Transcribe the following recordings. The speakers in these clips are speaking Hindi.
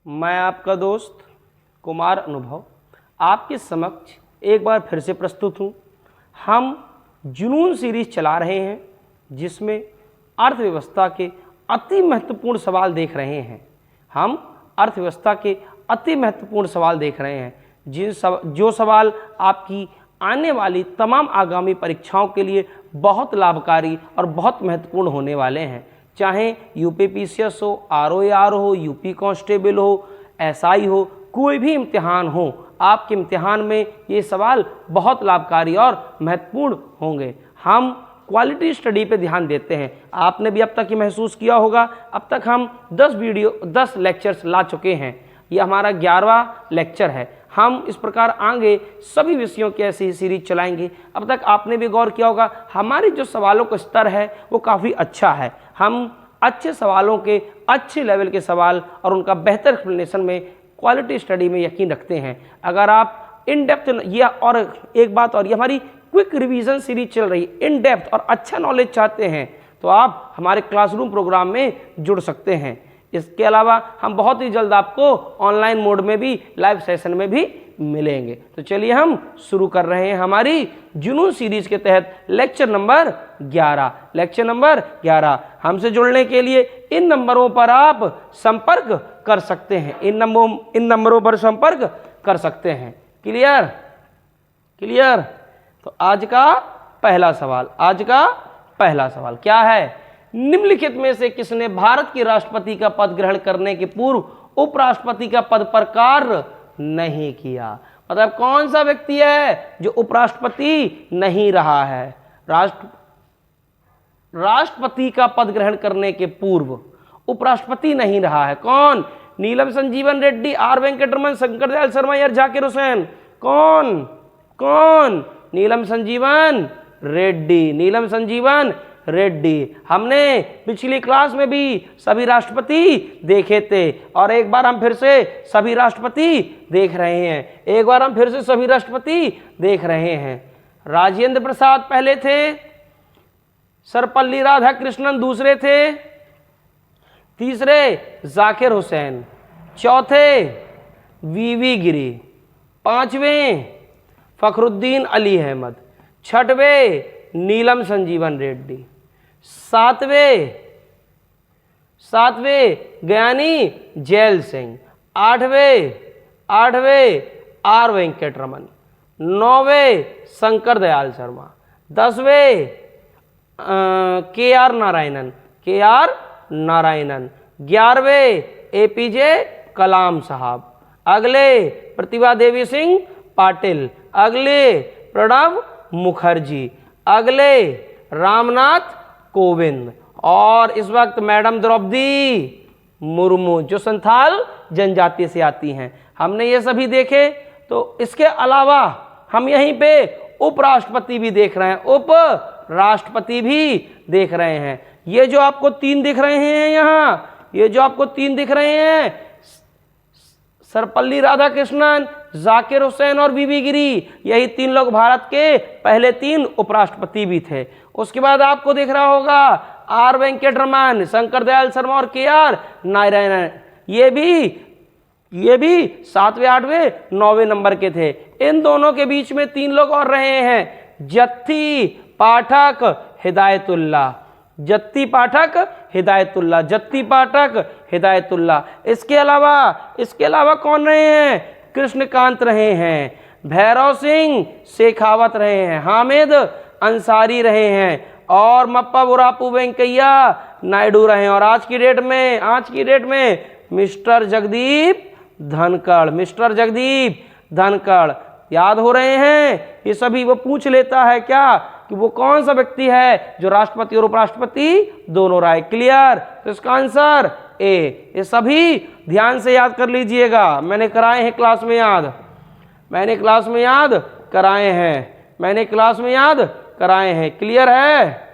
मैं आपका दोस्त कुमार अनुभव आपके समक्ष एक बार फिर से प्रस्तुत हूँ। हम जुनून सीरीज चला रहे हैं जिसमें अर्थव्यवस्था के अति महत्वपूर्ण सवाल देख रहे हैं। हम अर्थव्यवस्था के अति महत्वपूर्ण सवाल देख रहे हैं जो सवाल आपकी आने वाली तमाम आगामी परीक्षाओं के लिए बहुत लाभकारी और बहुत महत्वपूर्ण होने वाले हैं। चाहे यूपीपीसीएस हो, आरओआर हो, यूपी कांस्टेबल हो, एसआई हो, कोई भी इम्तिहान हो, आपके इम्तिहान में ये सवाल बहुत लाभकारी और महत्वपूर्ण होंगे। हम क्वालिटी स्टडी पे ध्यान देते हैं। आपने भी अब तक ये महसूस किया होगा, अब तक हम 10 लेक्चर्स ला चुके हैं। ये हमारा 11वां लेक्चर है। हम इस प्रकार आगे सभी विषयों की ऐसी सीरीज चलाएंगे। अब तक आपने भी गौर किया होगा, हमारी जो सवालों का स्तर है वो काफ़ी अच्छा है। हम अच्छे सवालों के, अच्छे लेवल के सवाल और उनका बेहतर एक्सप्लेनेशन में, क्वालिटी स्टडी में यकीन रखते हैं। अगर आप इन डेप्थ, ये और एक बात और, ये हमारी क्विक रिवीजन सीरीज चल रही है, इन डेप्थ और अच्छा नॉलेज चाहते हैं तो आप हमारे क्लासरूम प्रोग्राम में जुड़ सकते हैं। इसके अलावा हम बहुत ही जल्द आपको ऑनलाइन मोड में भी, लाइव सेशन में भी मिलेंगे। तो चलिए हम शुरू कर रहे हैं हमारी जुनून सीरीज के तहत लेक्चर नंबर 11। लेक्चर नंबर 11 हमसे जुड़ने के लिए इन नंबरों पर आप संपर्क कर सकते हैं। इन नंबरों पर संपर्क कर सकते हैं। Clear clear. तो आज का पहला सवाल क्या है? निम्नलिखित में से किसने भारत के राष्ट्रपति का पद ग्रहण करने के पूर्व उपराष्ट्रपति का पद पर कार्य नहीं किया? मतलब कौन सा व्यक्ति है जो उपराष्ट्रपति नहीं रहा है? राष्ट्रपति का पद ग्रहण करने के पूर्व उपराष्ट्रपति नहीं रहा है। कौन? नीलम संजीवन रेड्डी, आर वेंकटरमन, शंकर दयाल शर्मा या जाकिर हुसैन? कौन? नीलम संजीवन रेड्डी। हमने पिछली क्लास में भी सभी राष्ट्रपति देखे थे और एक बार हम फिर से सभी राष्ट्रपति देख रहे हैं। राजेंद्र प्रसाद पहले थे, सर्वपल्ली राधाकृष्णन दूसरे थे, तीसरे जाकिर हुसैन, चौथे वीवी गिरी, पांचवें फखरुद्दीन अली अहमद, छठवें नीलम संजीवन रेड्डी, सातवें ज्ञानी जैल सिंह, आठवें आर वेंकटरमन, नौवें शंकर दयाल शर्मा, 10वें के आर नारायणन, 11वें एपीजे कलाम साहब, अगले प्रतिभा देवी सिंह पाटिल, अगले प्रणब मुखर्जी, अगले रामनाथ कोविंद और इस वक्त मैडम द्रौपदी मुर्मू जो संथाल जनजाति से आती हैं। हमने ये सभी देखे। तो इसके अलावा हम यहीं पे उपराष्ट्रपति भी देख रहे हैं, उपराष्ट्रपति भी देख रहे हैं। ये जो आपको 3 दिख रहे हैं यहाँ, ये जो आपको 3 दिख रहे हैं, सर्वपल्ली राधाकृष्णन, जाकिर हुसैन और वीवी गिरी, यही 3 लोग भारत के पहले 3 उपराष्ट्रपति भी थे। उसके बाद आपको दिख रहा होगा आर वेंकटरमन, शंकर दयाल शर्मा और के आर नारायणन, ये भी 7वें, 8वें, 9वें नंबर के थे। इन दोनों के बीच में 3 लोग और रहे हैं, जत्ती पाठक हिदायतुल्ला। इसके अलावा कौन रहे हैं? कृष्णकांत रहे हैं, भैरव सिंह शेखावत रहे हैं, हामिद अंसारी रहे हैं और मप्पा बुरापू वेंकैया नायडू रहे हैं। और आज की डेट में मिस्टर जगदीप धनखड़ याद हो रहे हैं। ये सभी वो पूछ लेता है क्या कि वो कौन सा व्यक्ति है जो राष्ट्रपति और उपराष्ट्रपति दोनों रहा है। क्लियर। तो इसका आंसर ए। ये सभी ध्यान से याद कर लीजिएगा। मैंने कराए हैं क्लास में कराए हैं। क्लियर है।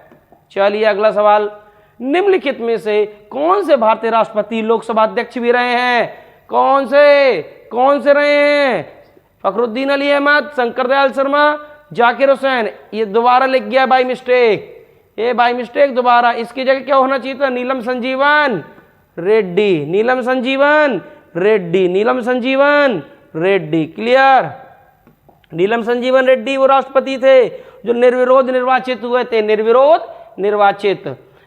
चलिए अगला सवाल, निम्नलिखित में से कौन से भारतीय राष्ट्रपति लोकसभा अध्यक्ष भी रहे हैं? कौन से रहे हैं? फखरुद्दीन अली अहमद, शंकर दयाल शर्मा, जाकिर हुसैन। ये दोबारा लिख गया बाई मिस्टेक, दोबारा। इसकी जगह क्या होना चाहिए था? नीलम संजीवन रेड्डी। नीलम संजीवन रेड्डी। क्लियर। नीलम संजीवन रेड्डी वो राष्ट्रपति थे जो निर्विरोध निर्वाचित हुए थे, निर्विरोध निर्वाचित।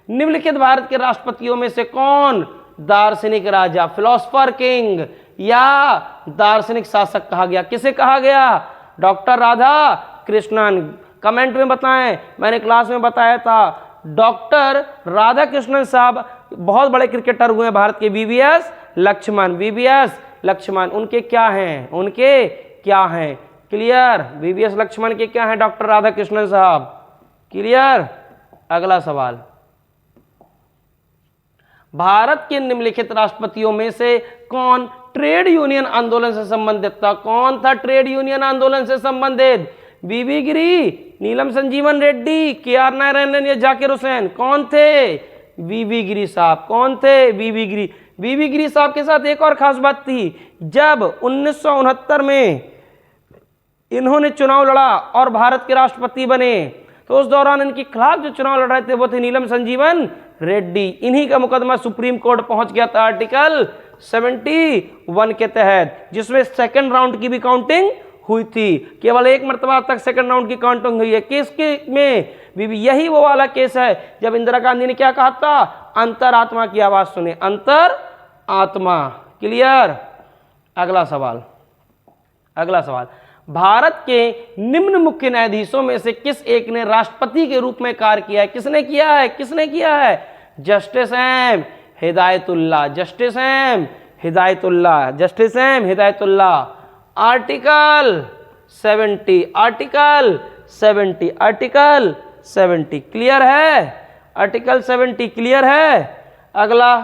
निम्नलिखित भारत के राष्ट्रपतियों में से कौन दार्शनिक राजा, फिलोसफर किंग या दार्शनिक शासक कहा गया? किसे कहा गया? डॉक्टर राधा कृष्णन। कमेंट में बताएं, मैंने क्लास में बताया था डॉक्टर राधा कृष्णन साहब बहुत बड़े क्रिकेटर हुए हैं भारत के। वीवीएस लक्ष्मण, वीवीएस लक्ष्मण उनके क्या हैं? उनके क्या हैं? क्लियर। वीवीएस लक्ष्मण के क्या हैं? डॉक्टर राधा कृष्णन साहब। क्लियर। अगला सवाल, भारत के निम्नलिखित राष्ट्रपतियों में से कौन ट्रेड यूनियन आंदोलन से संबंधित था? कौन था ट्रेड यूनियन आंदोलन से संबंधित? वीवी गिरी, नीलम संजीवन रेड्डी, के.आर. नारायणन या जाकिर हुसैन? कौन थे? वीवी गिरी साहब। कौन थे? वीवी गिरी। वीवी गिरी साहब के साथ एक और खास बात थी, जब 1969 में इन्होंने चुनाव लड़ा और भारत के राष्ट्रपति बने तो उस दौरान इनके खिलाफ जो चुनाव लड़ रहे थे वो थे नीलम संजीवन रेड्डी। इन्हीं का मुकदमा सुप्रीम कोर्ट पहुंच गया था आर्टिकल 71 के तहत, जिसमें सेकंड राउंड की भी काउंटिंग हुई थी। केवल एक मर्तबा तक सेकंड राउंड की काउंटिंग हुई है। केस के में भी यही वो वाला केस है जब इंदिरा गांधी ने क्या कहा था? अंतरात्मा की आवाज सुने, अंतर आत्मा। क्लियर। अगला सवाल, अगला सवाल, भारत के निम्न मुख्य न्यायाधीशों में से किस एक ने राष्ट्रपति के रूप में कार्य किया है? किसने किया है? किसने किया है? Justice M Hidayatullah. Justice M Hidayatullah. Justice M Hidayatullah. Article 70, article 70, article 70। Clear है? आर्टिकल 70 क्लियर है। अगला,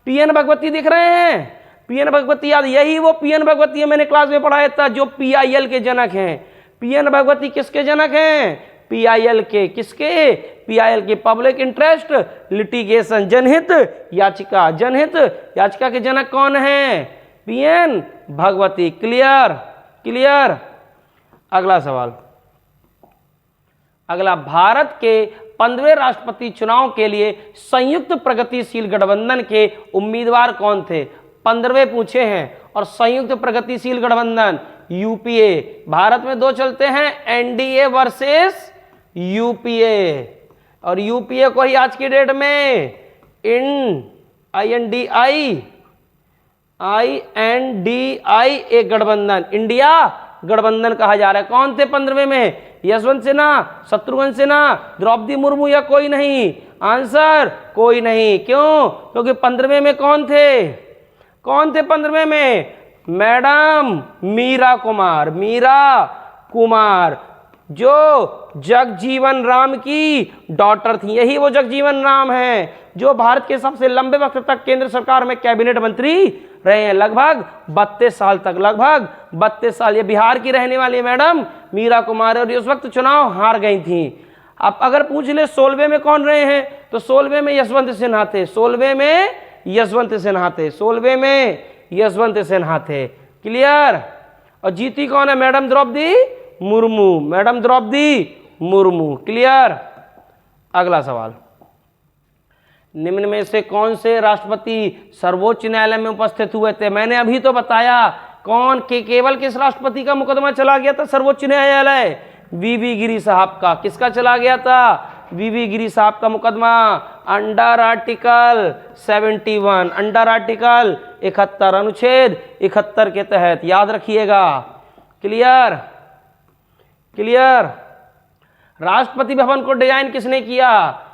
पीएन भगवती दिख रहे हैं? पीएन भगवती याद, यही वो पीएन भगवती है, मैंने क्लास में पढ़ाया था, जो पीआईएल के जनक हैं। पीएन भगवती किसके जनक हैं? पीआईएल के। किसके? पीआईएल के, पब्लिक इंटरेस्ट लिटिगेशन, जनहित याचिका। जनहित याचिका के जनक कौन हैं? पीएन भगवती। क्लियर। क्लियर। अगला सवाल, अगला, भारत के 15वें राष्ट्रपति चुनाव के लिए संयुक्त प्रगतिशील गठबंधन के उम्मीदवार कौन थे? 15वें पूछे हैं। और संयुक्त प्रगतिशील गठबंधन यूपीए, भारत में दो चलते हैं, एनडीए वर्सेस यूपीए। और यूपीए को ही आज की डेट में INDI एक गठबंधन, इंडिया गठबंधन कहा जा रहा है। कौन थे 15वें में? यशवंत सिन्हा, शत्रुघ्न सिन्हा, द्रौपदी मुर्मू या कोई नहीं? आंसर कोई नहीं। क्यों? क्योंकि 15वें में कौन थे? कौन थे 15वें में? मैडम मीरा कुमार। मीरा कुमार जो जगजीवन राम की डॉटर थी। यही वो जगजीवन राम हैं जो भारत के सबसे लंबे वक्त तक केंद्र सरकार में कैबिनेट मंत्री रहे हैं, लगभग 32 साल तक, लगभग 32 साल। ये बिहार की रहने वाली मैडम मीरा कुमार, और उस वक्त चुनाव हार गई थी। अब अगर पूछ ले 16वें में कौन रहे हैं, तो 16वें में यशवंत सिन्हा थे। 16वें में यशवंत सिन्हा थे। 16वें में यशवंत सिन्हा थे। क्लियर। और जीती कौन है? Madam Draupadi Murmu. Madam Draupadi Murmu. Clear. अगला सवाल, निम्न में से कौन से राष्ट्रपति सर्वोच्च न्यायालय में उपस्थित हुए थे? मैंने अभी तो बताया कौन के, केवल किस राष्ट्रपति का मुकदमा चला गया था सर्वोच्च न्यायालय? वीवी गिरी साहब का। किसका चला गया था? वीवी गिरी साहब का मुकदमा अंडर आर्टिकल 71, अंडर आर्टिकल 71, अनुच्छेद 71 के तहत। याद रखिएगा। क्लियर। क्लियर। राष्ट्रपति भवन को डिजाइन किसने किया?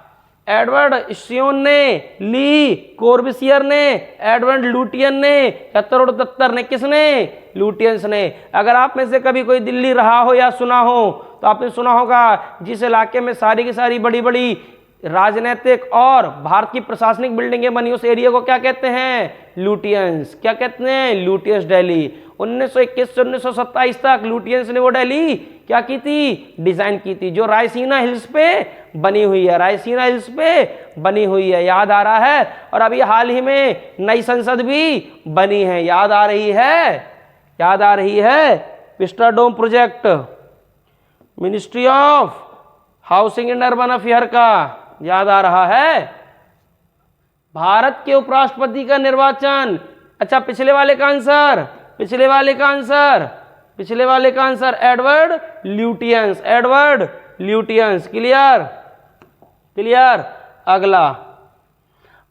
एडवर्ड स्योन ने, ली कोर्बिसियर ने, एडवर्ड लुटियन ने, दत्तर ने? किसने? लुटियंस ने। अगर आप में से कभी कोई दिल्ली रहा हो या सुना हो तो आपने सुना होगा जिस इलाके में सारी की सारी बड़ी बड़ी राजनीतिक और भारत की प्रशासनिक बिल्डिंगें बनी, उस एरिया को क्या कहते हैं? लुटियंस। क्या कहते हैं? लुटियंस दिल्ली। 1921 से 1927 तक लुटियंस ने वो दिल्ली क्या की थी? डिजाइन की थी, जो रायसीना हिल्स पे बनी हुई है। रायसीना हिल्स पे बनी हुई है। याद आ रहा है? और अभी हाल ही में नई संसद भी बनी है। याद आ रही है? याद आ रही है? Vistadome project, ministry of housing and urban affair का। याद आ रहा है? भारत के उपराष्ट्रपति का निर्वाचन अच्छा पिछले वाले का आंसर, पिछले वाले का आंसर, पिछले वाले का answer Edward Lutyens, Edward Lutyens. Clear, clear. अगला,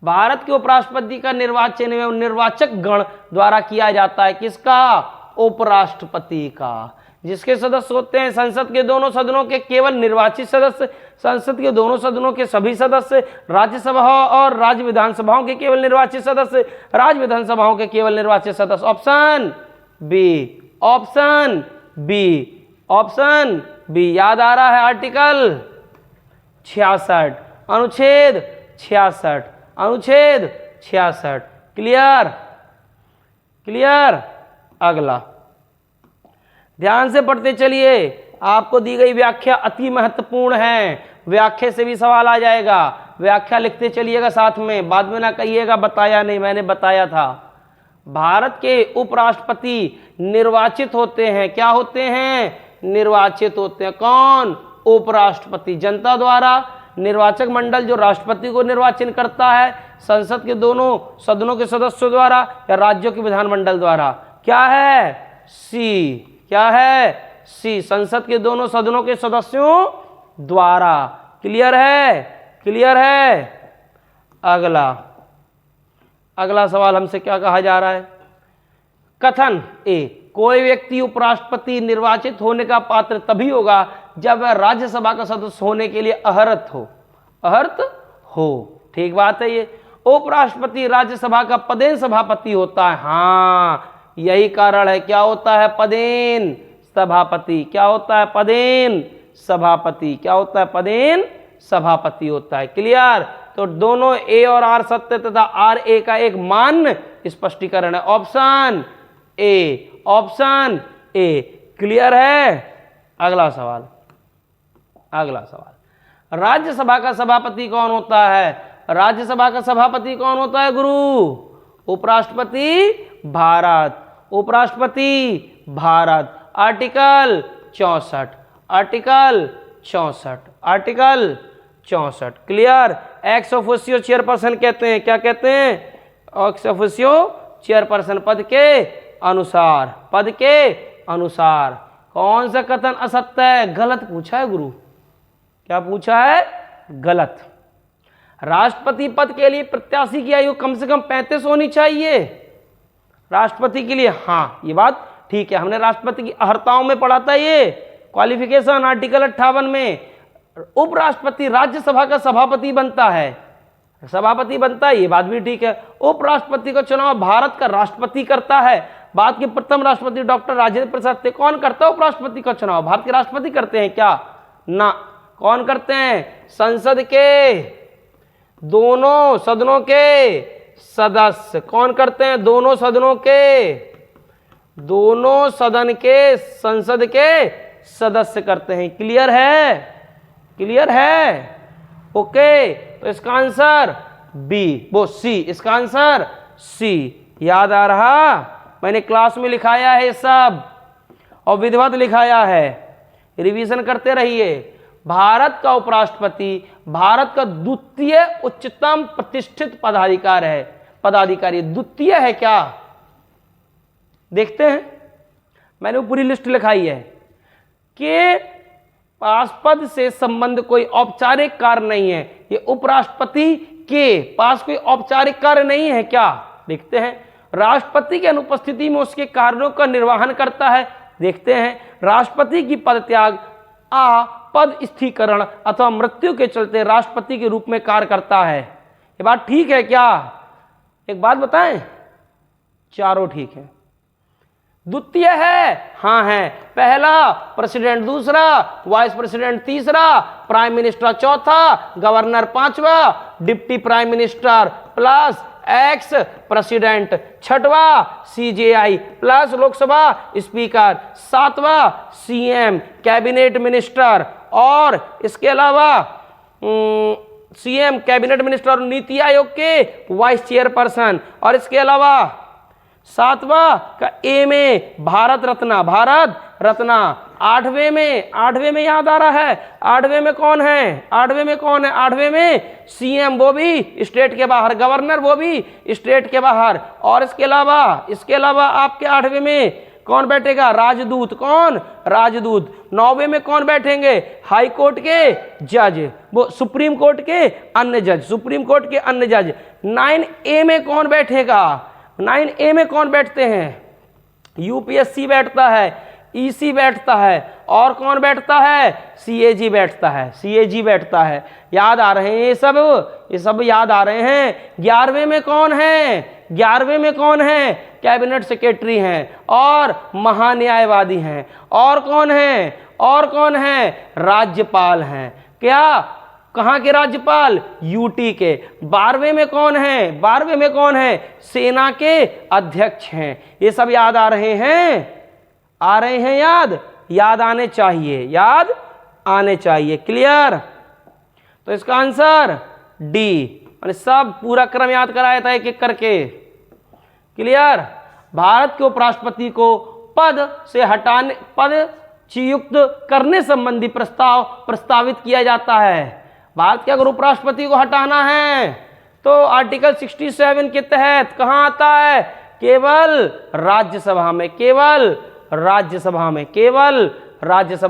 भारत के उपराष्ट्रपति का निर्वाचन एवं निर्वाचक गण द्वारा किया जाता है। किसका? उपराष्ट्रपति का। जिसके सदस्य होते हैं संसद के दोनों सदनों के केवल निर्वाचित सदस्य, संसद के दोनों सदनों के सभी सदस्य, राज्यसभा और राज्य विधानसभाओं के केवल निर्वाचित सदस्य, राज्य विधानसभाओं के केवल निर्वाचित सदस्य। Option B, option B, option B. याद आ रहा है? आर्टिकल 66, अनुच्छेद 66, अनुच्छेद 66। Clear, clear. अगला, ध्यान से पढ़ते चलिए, आपको दी गई व्याख्या अति महत्वपूर्ण है। व्याख्या से भी सवाल आ जाएगा, व्याख्या लिखते चलिएगा साथ में, बाद में ना कहिएगा बताया नहीं, मैंने बताया था। भारत के उपराष्ट्रपति निर्वाचित होते हैं। क्या होते हैं? निर्वाचित होते हैं। कौन? उपराष्ट्रपति। जनता द्वारा। निर्वाचक मंडल जो राष्ट्रपति को निर्वाचन करता है, संसद के दोनों सदनों के सदस्यों द्वारा या राज्यों के विधानमंडल द्वारा। क्या है? सी। क्या है? सी। संसद के दोनों सदनों के सदस्यों द्वारा। क्लियर है? क्लियर है। अगला, अगला सवाल हमसे क्या कहा जा रहा है? कथन ए, कोई व्यक्ति उपराष्ट्रपति निर्वाचित होने का पात्र तभी होगा जब वह राज्यसभा का सदस्य होने के लिए अहर्त हो। अहर्त हो, ठीक बात है। ये उपराष्ट्रपति राज्यसभा का पदेन सभापति होता है। हाँ, यही कारण है। क्या होता है? पदेन सभापति। क्या होता है? पदेन सभापति। क्या होता है? पदेन सभापति होता है। क्लियर। तो दोनों ए और आर सत्य तथा आर ए का एक मान्य स्पष्टीकरण है। Option A, option A. Clear है। अगला सवाल, अगला सवाल, राज्यसभा का सभापति कौन होता है? राज्यसभा का सभापति कौन होता है गुरु? उपराष्ट्रपति भारत। उपराष्ट्रपति Bharat. Article 64, article 64, article 64। Clear. Ex officio chairperson कहते हैं। क्या कहते हैं? एक्स ऑफिशियो चेयरपर्सन, पद के अनुसार, पद के अनुसार। कौन सा कथन असत्य है? गलत पूछा है गुरु। क्या पूछा है? गलत। राष्ट्रपति पद के लिए प्रत्याशी की आयु कम से कम 35 होनी चाहिए राष्ट्रपति के लिए। हाँ, ये बात ठीक है, हमने राष्ट्रपति की अर्हताओं में पढ़ा था ये क्वालिफिकेशन आर्टिकल 58 में। उपराष्ट्रपति राज्यसभा का सभापति बनता है, सभापति बनता है, ये बात भी ठीक है। उपराष्ट्रपति का चुनाव भारत का राष्ट्रपति करता है। भारत के प्रथम राष्ट्रपति डॉक्टर राजेंद्र प्रसाद थे। कौन करता है उपराष्ट्रपति का चुनाव? भारत के राष्ट्रपति करते हैं क्या? ना। कौन करते हैं? संसद के दोनों सदनों के सदस्य। कौन करते हैं? दोनों सदनों के, दोनों सदन के संसद के सदस्य करते हैं। क्लियर है? क्लियर है। ओके, तो इसका आंसर बी, वो सी। इसका आंसर सी। याद आ रहा? मैंने क्लास में लिखाया है सब और विधिवत लिखाया है, रिवीजन करते रहिए। भारत का उपराष्ट्रपति भारत का द्वितीय उच्चतम प्रतिष्ठित पदाधिकारी है। पदाधिकारी द्वितीय है क्या? देखते हैं, मैंने वो पूरी लिस्ट लिखाई है कि पास पद से संबंध कोई औपचारिक कार्य नहीं है। ये उपराष्ट्रपति के पास कोई औपचारिक कार्य नहीं है क्या? देखते हैं। राष्ट्रपति की अनुपस्थिति में उसके कार्यों का निर्वहन करता है। देखते हैं। राष्ट्रपति की पद त्याग पद स्थिरीकरण अथवा मृत्यु के चलते राष्ट्रपति के रूप में कार्य करता है। ये बात ठीक है क्या? एक बात बताएं, चारों ठीक है। द्वितीय है? हाँ है। पहला प्रेसिडेंट, दूसरा वाइस प्रेसिडेंट, तीसरा प्राइम मिनिस्टर, चौथा गवर्नर, पांचवा deputy prime minister plus ex president, छठवा सीजेआई प्लस लोकसभा स्पीकर, सातवां सीएम कैबिनेट मिनिस्टर और इसके अलावा सीएम कैबिनेट मिनिस्टर और नीति आयोग के वाइस चेयरपर्सन, और इसके अलावा सातवां का एम ए भारत रत्न, भारत रत्न। आठवें में याद आ रहा है, आठवें में कौन है, आठवें में सीएम, वो भी स्टेट के बाहर, गवर्नर वो भी स्टेट के बाहर, और इसके अलावा आपके आठवें में कौन बैठेगा, राजदूत, कौन, राजदूत। नौवें में कौन बैठेंगे, हाई कोर्ट के जज, वो सुप्रीम कोर्ट के अन्य जज, 9A में कौन बैठेगा, 9A में कौन बैठते हैं, यूपीएससी बैठता है, ईसी बैठता है, और कौन बैठता है, सीएजी बैठता है। याद आ रहे हैं ये सब याद आ रहे हैं। 11वें में कौन है, कैबिनेट सेक्रेटरी हैं और महान्यायवादी हैं, और कौन है, राज्यपाल हैं। क्या, कहाँ के राज्यपाल, यूटी के। 12वें में कौन है, सेना के अध्यक्ष हैं। ये सब याद आ रहे हैं, याद आने चाहिए, क्लियर। तो इसका आंसर डी, मैंने सब पूरा क्रम याद कराया था एक एक करके, क्लियर। भारत के उपराष्ट्रपति को पद च्युत करने संबंधी प्रस्तावित किया जाता है। भारत के अगर उपराष्ट्रपति को हटाना है तो आर्टिकल 67 के तहत कहाँ आता है, केवल राज्यसभा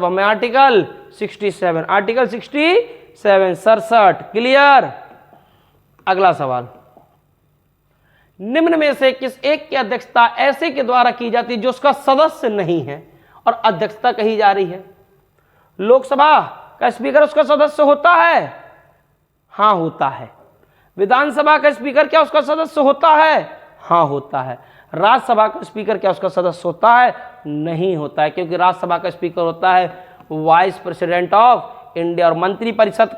में, आर्टिकल 67 67, क्लियर। अगला सवाल, निम्न में से किस एक की अध्यक्षता ऐसे के द्वारा की जाती है जो उसका सदस्य नहीं है और अध्यक्षता कही जा रही है। लोकसभा का स्पीकर उसका सदस्य होता है, हाँ होता है। विधानसभा का स्पीकर क्या उसका सदस्य होता है, हाँ होता है। राज्यसभा का स्पीकर क्या उसका सदस्य होता है, नहीं होता है, क्योंकि राज्यसभा का स्पीकर होता है वाइस प्रेसिडेंट ऑफ इंडिया, और मंत्रिपरिषद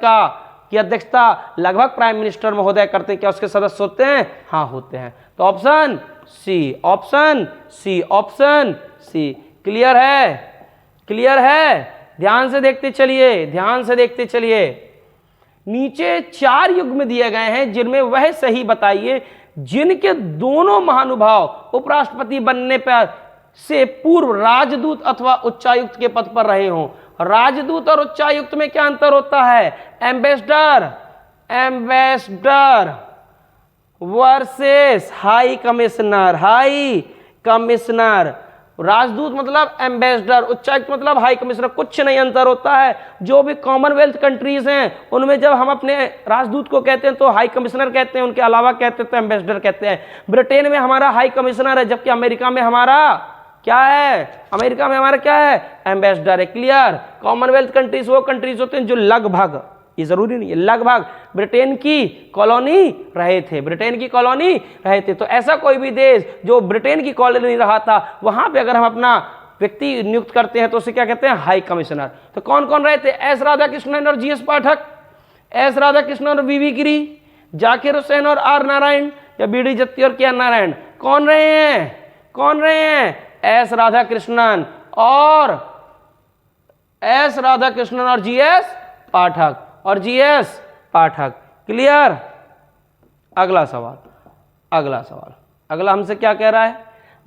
की अध्यक्षता लगभग प्राइम मिनिस्टर महोदय करते हैं। क्या उसके सदस्य होते हैं, हाँ होते हैं। तो ऑप्शन सी, क्लियर है। ध्यान से देखते चलिए, नीचे 4 युग्म दिए गए हैं, जिनमें वह सही बताइए जिनके दोनों महानुभाव उपराष्ट्रपति बनने पर से पूर्व राजदूत अथवा उच्चायुक्त के पद पर रहे हों। राजदूत और उच्चायुक्त में क्या अंतर होता है, एम्बेसडर वर्सेस हाई कमिश्नर। राजदूत मतलब एम्बेसडर, उच्चायुक्त मतलब हाई कमिश्नर, कुछ नहीं अंतर होता है। जो भी कॉमनवेल्थ कंट्रीज हैं उनमें जब हम अपने राजदूत को कहते हैं तो हाई कमिश्नर कहते हैं, उनके अलावा कहते हैं तो एम्बेसडर कहते हैं। ब्रिटेन में हमारा हाई कमिश्नर है, जबकि अमेरिका में हमारा क्या है, एम्बेसडर है, क्लियर। कॉमनवेल्थ कंट्रीज वो कंट्रीज होते हैं जो लगभग, ये जरूरी नहीं है, लगभग ब्रिटेन की कॉलोनी रहे थे। तो ऐसा कोई भी देश जो ब्रिटेन की कॉलोनी रहा था, वहां पे अगर हम अपना व्यक्ति नियुक्त करते हैं तो उसे क्या कहते हैं, हाई कमिश्नर। तो कौन कौन रहे थे, एस राधाकृष्णन और जीएस पाठक, एस राधाकृष्णन और वीवी गिरी, जाकिर हुसैन और आर नारायण, या बीडी जत्ती और के आर नारायण। कौन रहे हैं, एस राधाकृष्णन और जीएस पाठक, क्लियर। अगला सवाल अगला हमसे क्या कह रहा है,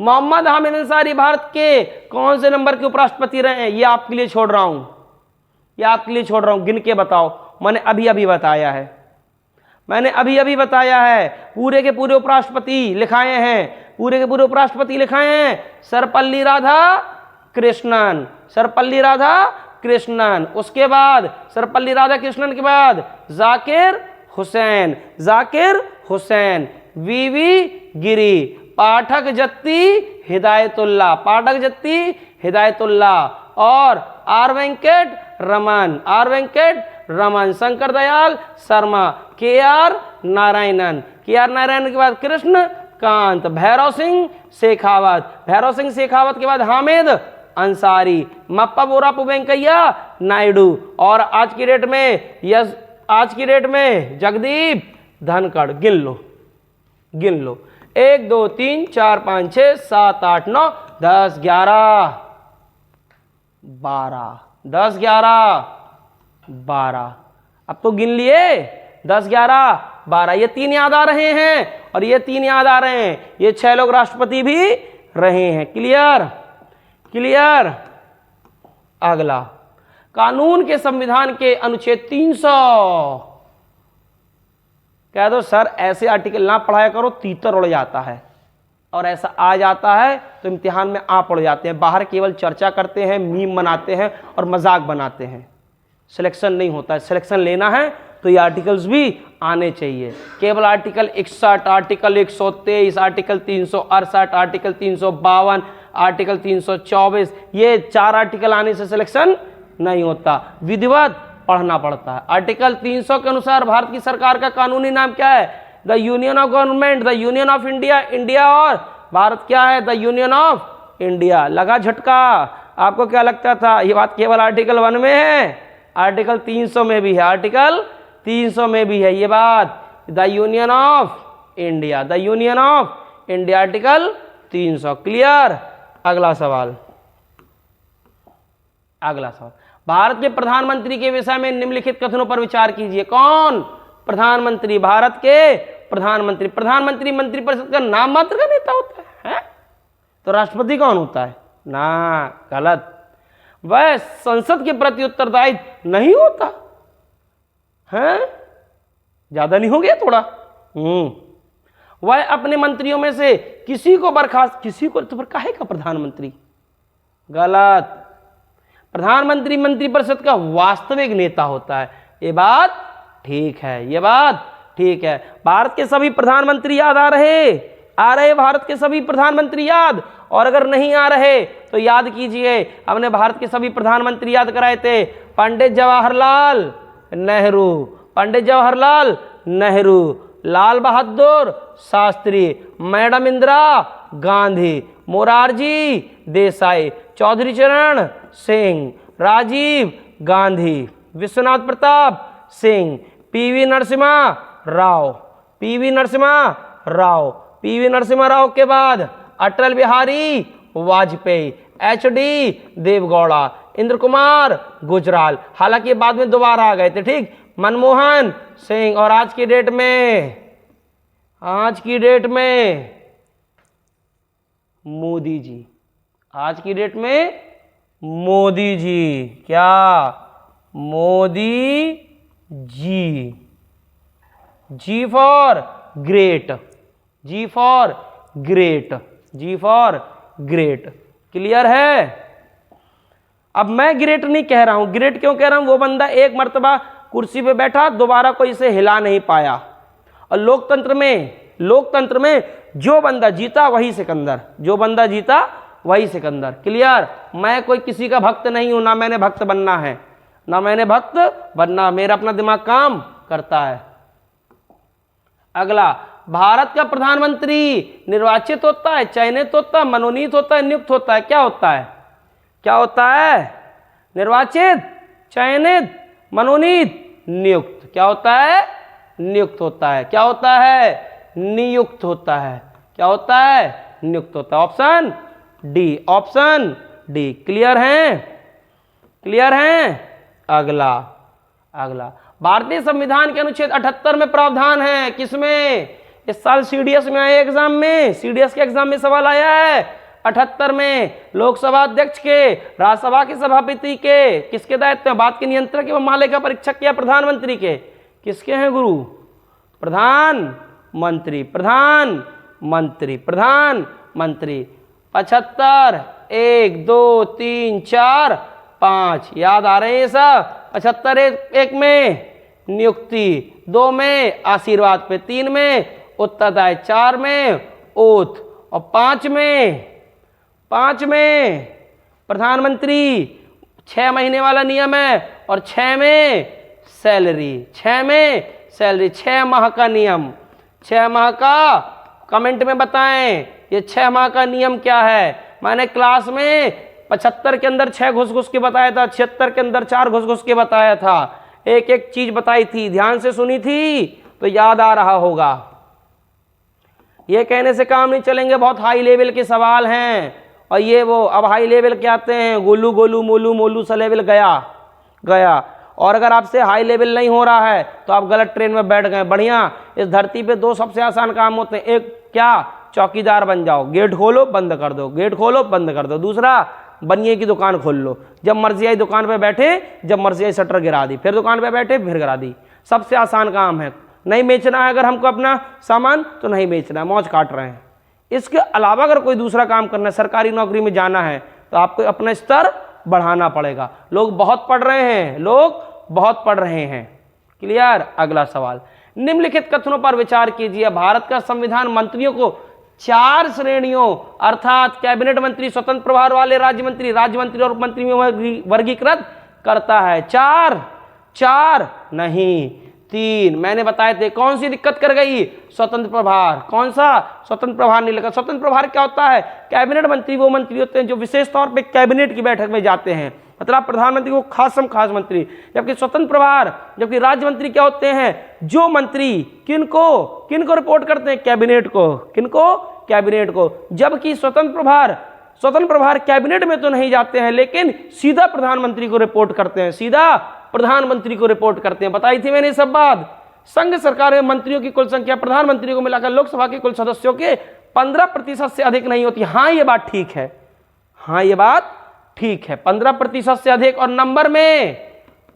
मोहम्मद हामिद अंसारी भारत के कौन से नंबर के उपराष्ट्रपति रहे हैं। ये आपके लिए छोड़ रहा हूं, गिन के बताओ। मैंने अभी बताया है, पूरे के पूरे उपराष्ट्रपति लिखाए हैं, सर्वपल्ली राधाकृष्णन, उसके बाद सर्वपल्ली राधाकृष्णन के बाद जाकिर हुसैन, वीवी गिरी, पाठक जत्ती हिदायतुल्लाह और आर वेंकट रमन, शंकर दयाल शर्मा, के आर नारायणन के बाद कृष्ण कांत, भैरव सिंह शेखावत के बाद हामिद अंसारी, मप्पा बोरापू वेंकैया नायडू, और आज की डेट में जगदीप धनखड़। गिन लो 1 2 3 4 5 6 7 8 9 10 11 12। अब तो गिन लिए 10 11 12, ये 3 याद आ रहे हैं और ये 3 याद आ रहे हैं, ये 6 लोग राष्ट्रपति भी रहे हैं, क्लियर। अगला, कानून के संविधान के अनुच्छेद 300। कह दो सर ऐसे आर्टिकल ना पढ़ाया करो, तीतर उड़ जाता है, और ऐसा आ जाता है तो इम्तिहान में आप उड़ जाते हैं। बाहर केवल चर्चा करते हैं, मीम बनाते हैं और मजाक बनाते हैं, सिलेक्शन नहीं होता है। सिलेक्शन लेना है तो ये आर्टिकल्स भी आने चाहिए। केवल article 61, article 123, article 368, article 352, article 324, ये 4 आर्टिकल आने से सिलेक्शन नहीं होता, विधिवत पढ़ना पड़ता है। आर्टिकल 300 के अनुसार भारत की सरकार का कानूनी नाम क्या है? The union of government, the union of India. India और भारत क्या है? The union of India. लगा झटका? आपको क्या लगता था ये बात केवल आर्टिकल 1 में है? आर्टिकल 300 में भी है, आर्टिकल 300 में भी है ये बात। The union of India, the union of India, article 300। Clear? अगला सवाल, अगला सवाल, भारत के प्रधानमंत्री के विषय में निम्नलिखित कथनों पर विचार कीजिए। कौन? प्रधानमंत्री, भारत के प्रधानमंत्री। प्रधानमंत्री मंत्रिपरिषद का नाम मात्र का नेता होता है? तो राष्ट्रपति कौन होता है? ना, गलत। वह संसद के प्रति उत्तरदायी नहीं होता है? ज्यादा नहीं हो गया थोड़ा? वह अपने मंत्रियों में से किसी को बर्खास्त, किसी को, तो फिर काहे का प्रधानमंत्री? गलत। प्रधानमंत्री मंत्रिपरिषद का वास्तविक नेता होता है। ये बात ठीक है, ये बात ठीक है। भारत के सभी प्रधानमंत्री याद आ रहे भारत के सभी प्रधानमंत्री याद? और अगर नहीं आ रहे तो याद कीजिए, हमने भारत के सभी प्रधानमंत्री याद कराए थे। Pandit Jawaharlal Nehru, Pandit Jawaharlal Nehru, Lal Bahadur Shastri, madam Indira Gandhi, Morarji Desai, Chaudhary Charan Singh, Rajiv Gandhi, Vishwanath Pratap Singh, PV Narasimha Rao, PV Narasimha Rao, PV Narasimha Rao के बाद अटल बिहारी वाजपेयी, एचडी देवगौड़ा, इंद्र कुमार गुजराल, हालांकि बाद में दोबारा आ गए थे, ठीक, मनमोहन सिंह, और आज की डेट में मोदी जी, आज की डेट में मोदी जी। क्या? Modi ji. G for great, G for great, G for great. Clear है? अब मैं ग्रेट नहीं कह रहा हूं। ग्रेट क्यों कह रहा हूं? वो बंदा एक मर्तबा कुर्सी पे बैठा, दोबारा कोई इसे हिला नहीं पाया। और लोकतंत्र में जो बंदा जीता वही सिकंदर, जो बंदा जीता वही सिकंदर। क्लियर? मैं कोई किसी का भक्त नहीं हूं, ना मैंने भक्त बनना है, ना मैंने भक्त बनना, मेरा अपना दिमाग काम करता है। अगला, भारत का प्रधानमंत्री निर्वाचित होता है, चयनित होता है, मनोनीत होता है, नियुक्त होता है? क्या होता है? क्या होता है? निर्वाचित, चयनित, मनोनीत, नियुक्त। क्या होता है? नियुक्त होता है। क्या होता है? नियुक्त होता है। क्या होता है? नियुक्त होता है। Option D, option D. Clear है? क्लियर है? अगला, अगला, भारतीय संविधान के अनुच्छेद 78 में प्रावधान है, किसमें? इस साल सीडीएस में आए एग्जाम में, सीडीएस के एग्जाम में सवाल आया है 78 में। लोकसभा अध्यक्ष के, राज्यसभा के सभापति के, किसके दायित्व में? बात के नियंत्रक एवं मालिका परीक्षक या प्रधानमंत्री के? किसके हैं गुरु? प्रधानमंत्री, प्रधानमंत्री, प्रधानमंत्री। 75, 1, 2, 3, 4, 5 याद आ रहे हैं सब? 75 एक में नियुक्ति, 2 में आशीर्वाद पे, 3 में उत्तरदायी, 4 में ओथ, और 5 में प्रधानमंत्री। 6 महीने वाला नियम है, और 6 में सैलरी, 6 में सैलरी, 6 माह का नियम। 6 माह का कमेंट में बताएं ये 6 माह का नियम क्या है। मैंने क्लास में 75 के अंदर 6 घुस के बताया था, 76 के अंदर 4 घुस के बताया था, एक एक चीज बताई थी, ध्यान से सुनी थी तो याद आ रहा होगा। ये कहने से काम नहीं चलेंगे, बहुत हाई लेवल के सवाल हैं, और ये वो अब हाई लेवल के आते हैं, गोलू गोलू मोलू मोलू सा लेवल गया। और अगर आपसे हाई लेवल नहीं हो रहा है तो आप गलत ट्रेन में बैठ गए। बढ़िया, इस धरती पे 2 सबसे आसान काम होते हैं। एक क्या? चौकीदार बन जाओ, गेट खोलो बंद कर दो, गेट खोलो बंद कर दो। दूसरा, बनिए की दुकान खोल लो, जब मर्जी आई दुकान पे बैठे, जब मर्जी आई शटर गिरा दी, फिर दुकान पे बैठे फिर गिरा दी। सबसे आसान काम है। नहीं बेचना है अगर हमको अपना सामान तो नहीं बेचना है, मौज काट रहे हैं। इसके अलावा अगर कोई दूसरा काम करना है, सरकारी नौकरी में जाना है, तो आपको अपना स्तर बढ़ाना पड़ेगा। लोग बहुत पढ़ रहे हैं, लोग बहुत पढ़ रहे हैं। क्लियर। अगला सवाल, निम्नलिखित कथनों पर विचार कीजिए। भारत का संविधान मंत्रियों को 4 श्रेणियों अर्थात कैबिनेट मंत्री, स्वतंत्र प्रभार वाले राज्य मंत्री और मंत्री में वर्गीकृत करता है। 4 नहीं 3 मैंने बताए थे। कौन सी दिक्कत कर गई? स्वतंत्र प्रभार। कौन सा? स्वतंत्र प्रभार नहीं लगा। स्वतंत्र प्रभार क्या होता है? कैबिनेट मंत्री वो मंत्री होते हैं जो विशेष तौर पे कैबिनेट की बैठक में जाते हैं, मतलब प्रधानमंत्री को खासम खास मंत्री। जबकि स्वतंत्र प्रभार, जबकि राज्य मंत्री क्या होते हैं? जो मंत्री किनको रिपोर्ट करते हैं? कैबिनेट को। किनको? कैबिनेट को। जबकि स्वतंत्र प्रभार कैबिनेट में तो नहीं जाते हैं, लेकिन सीधा प्रधानमंत्री को रिपोर्ट करते हैं, सीधा प्रधानमंत्री को रिपोर्ट करते हैं। बताई थी मैंने सब बात। संघ सरकार में मंत्रियों की कुल संख्या प्रधानमंत्री को मिलाकर लोकसभा के कुल सदस्यों के 15% से अधिक नहीं होती। हाँ ये बात ठीक है, हाँ ये बात ठीक है। 15% से अधिक और नंबर में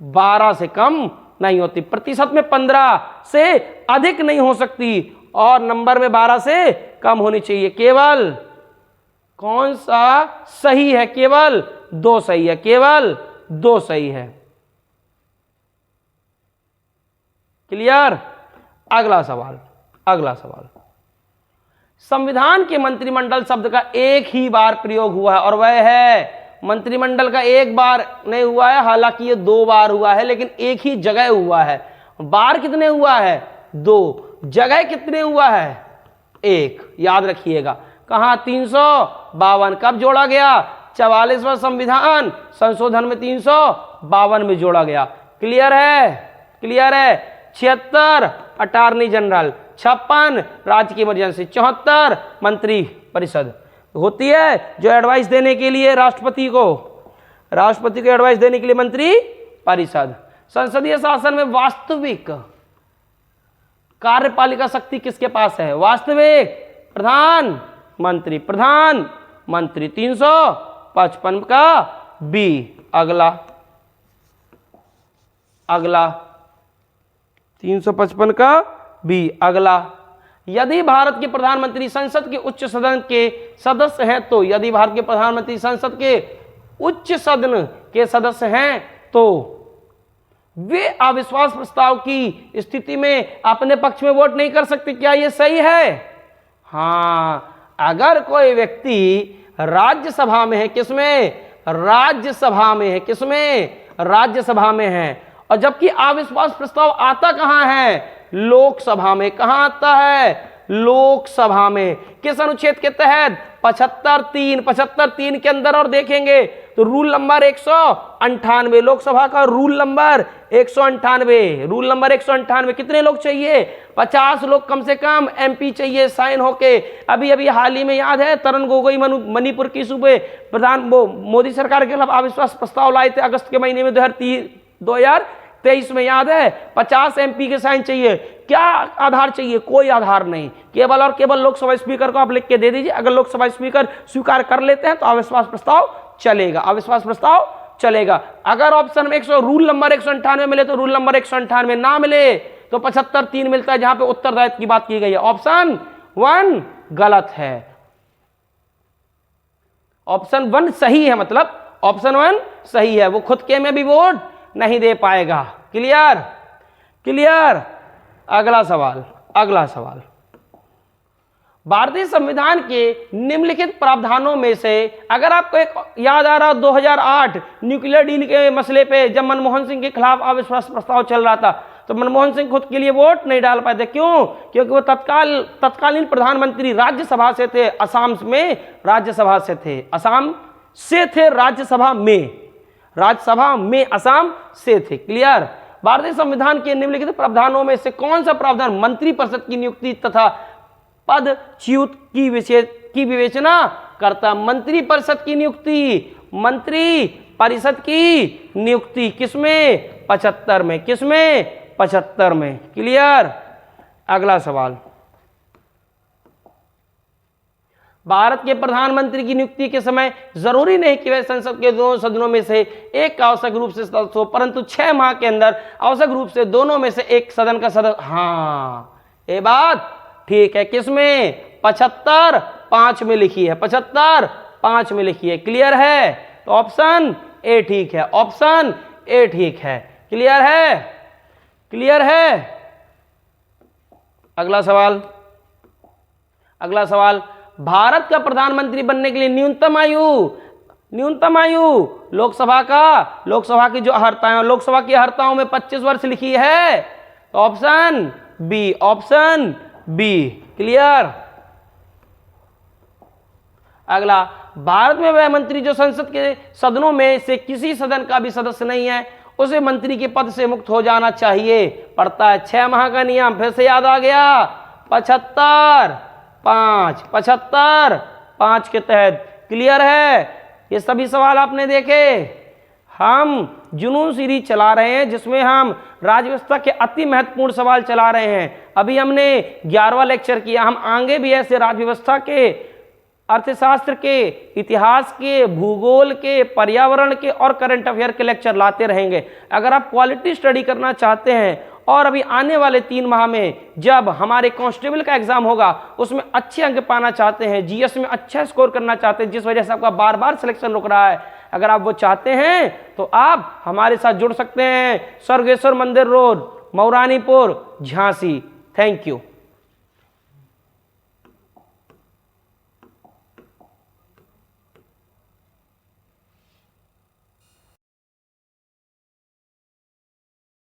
12 से कम नहीं होती। प्रतिशत में 15 से अधिक नहीं हो सकती और नंबर में 12 से कम होनी चाहिए। केवल कौन सा सही है? केवल 2 सही है, केवल 2 सही है। क्लियर। अगला सवाल, संविधान के मंत्रिमंडल शब्द का एक ही बार प्रयोग हुआ है और वह है, मंत्रिमंडल का एक बार नहीं हुआ है, हालांकि ये 2 बार हुआ है, लेकिन एक ही जगह हुआ है। बार कितने हुआ है? 2। जगह कितने हुआ है? 1। याद रखिएगा। कहां? 352। कब जोड़ा गया? 44वां संविधान संशोधन में 352 में जोड़ा गया। क्लियर है? क्लियर है। 76 अटॉर्नी जनरल, 56 राज्य की इमरजेंसी, 74 मंत्री परिषद होती है जो एडवाइस देने के लिए राष्ट्रपति को एडवाइस देने के लिए मंत्री परिषद। संसदीय शासन में वास्तविक कार्यपालिका शक्ति किसके पास है? वास्तविक प्रधानमंत्री 355 का बी। अगला 355 का बी। अगला, यदि भारत के प्रधानमंत्री संसद के उच्च सदन के सदस्य हैं तो, यदि भारत के प्रधानमंत्री संसद के उच्च सदन के सदस्य हैं तो वे अविश्वास प्रस्ताव की स्थिति में अपने पक्ष में वोट नहीं कर सकते। क्या ये सही है? हाँ, अगर कोई व्यक्ति राज्यसभा में है, किसमें? राज्यसभा में है। किसमें? राज्यसभा में है। और जबकि अविश्वास प्रस्ताव आता कहां है? लोकसभा में। कहां आता है? लोकसभा में। किस अनुच्छेद के तहत? 75(3) के अंदर। और देखेंगे तो रूल नंबर 198, लोकसभा का रूल नंबर 198। रूल नंबर 198 कितने लोग चाहिए? 50 लोग कम से कम एमपी चाहिए साइन होके। अभी हाल ही में याद है तरुण गोगोई मणिपुर की सूबे प्रधान मोदी सरकार के खिलाफ अविश्वास प्रस्ताव लाए थे अगस्त के महीने में 2023 में। याद है 50 एमपी के साइन चाहिए। क्या आधार चाहिए? कोई आधार नहीं, केवल और केवल लोकसभा स्पीकर को आप लिख के दे दीजिए। अगर लोकसभा स्पीकर स्वीकार कर लेते हैं तो अविश्वास प्रस्ताव चलेगा, अविश्वास प्रस्ताव चलेगा। अगर ऑप्शन में रूल नंबर 198 मिले तो रूल नंबर 198 ना मिले तो 75(3) मिलता है, जहां पे उत्तरदायित्व की बात की गई है। ऑप्शन 1 गलत है, ऑप्शन 1 सही है, मतलब ऑप्शन 1 सही है। वो खुद के में भी वोट नहीं दे पाएगा। क्लियर? क्लियर। अगला सवाल, भारतीय संविधान के निम्नलिखित प्रावधानों में से, अगर आपको एक याद आ रहा 2008 न्यूक्लियर डील के मसले पे जब मनमोहन सिंह के खिलाफ अविश्वास प्रस्ताव चल रहा था तो मनमोहन सिंह खुद के लिए वोट नहीं डाल पाए थे। क्यों? क्योंकि वो तत्कालीन प्रधानमंत्री राज्यसभा से थे, असम में राज्यसभा से थे, असम से थे राज्यसभा में असम से थे। क्लियर? भारतीय संविधान के निम्नलिखित प्रावधानों में से कौन सा प्रावधान मंत्री परिषद की नियुक्ति तथा पदच्युत की विवेचना करता? मंत्री परिषद की नियुक्ति किसमें? 75 में। किसमें? 75 में। क्लियर? अगला सवाल, भारत के प्रधानमंत्री की नियुक्ति के समय जरूरी नहीं कि वह संसद के दोनों सदनों में से एक का आवश्यक रूप से सदस्य हो, परंतु 6 माह के अंदर आवश्यक रूप से दोनों में से एक सदन का सदस्य। हाँ, ये बात ठीक है। किसमें? 75 5 में लिखी है, 75 5 में लिखी है। क्लियर है? तो ऑप्शन ए ठीक है, ऑप्शन ए ठीक है। क्लियर है? क्लियर है? अगला सवाल, अगला सवाल, भारत का प्रधानमंत्री बनने के लिए न्यूनतम आयु लोकसभा की जो अर्हताएं, लोकसभा की अर्हताओं में 25 वर्ष लिखी है, तो option B, option B. Clear? अगला, भारत में वह मंत्री जो संसद के सदनों में से किसी सदन का भी सदस्य नहीं है, उसे मंत्री के पद से मुक्त हो जाना चाहिए। पड़ता है 6 माह का नियम, फिर से याद आ गया, 75 5 के तहत। क्लियर है? ये सभी सवाल आपने देखे। हम जुनून सीरीज चला रहे हैं जिसमें हम राज्य व्यवस्था के अति महत्वपूर्ण सवाल चला रहे हैं। अभी हमने 11वां लेक्चर किया, हम आगे भी ऐसे राज्य व्यवस्था के, अर्थशास्त्र के, इतिहास के, भूगोल के, पर्यावरण के और करंट अफेयर के लेक्चर लाते रहेंगे। अगर आप क्वालिटी स्टडी करना चाहते हैं और अभी आने वाले 3 माह में जब हमारे कांस्टेबल का एग्जाम होगा उसमें अच्छे अंक पाना चाहते हैं, जीएस में अच्छा स्कोर करना चाहते हैं, जिस वजह से आपका बार बार सिलेक्शन रुक रहा है, अगर आप वो चाहते हैं तो आप हमारे साथ जुड़ सकते हैं। स्वर्गेश्वर मंदिर road, Mauranipur, Jhansi. Thank you.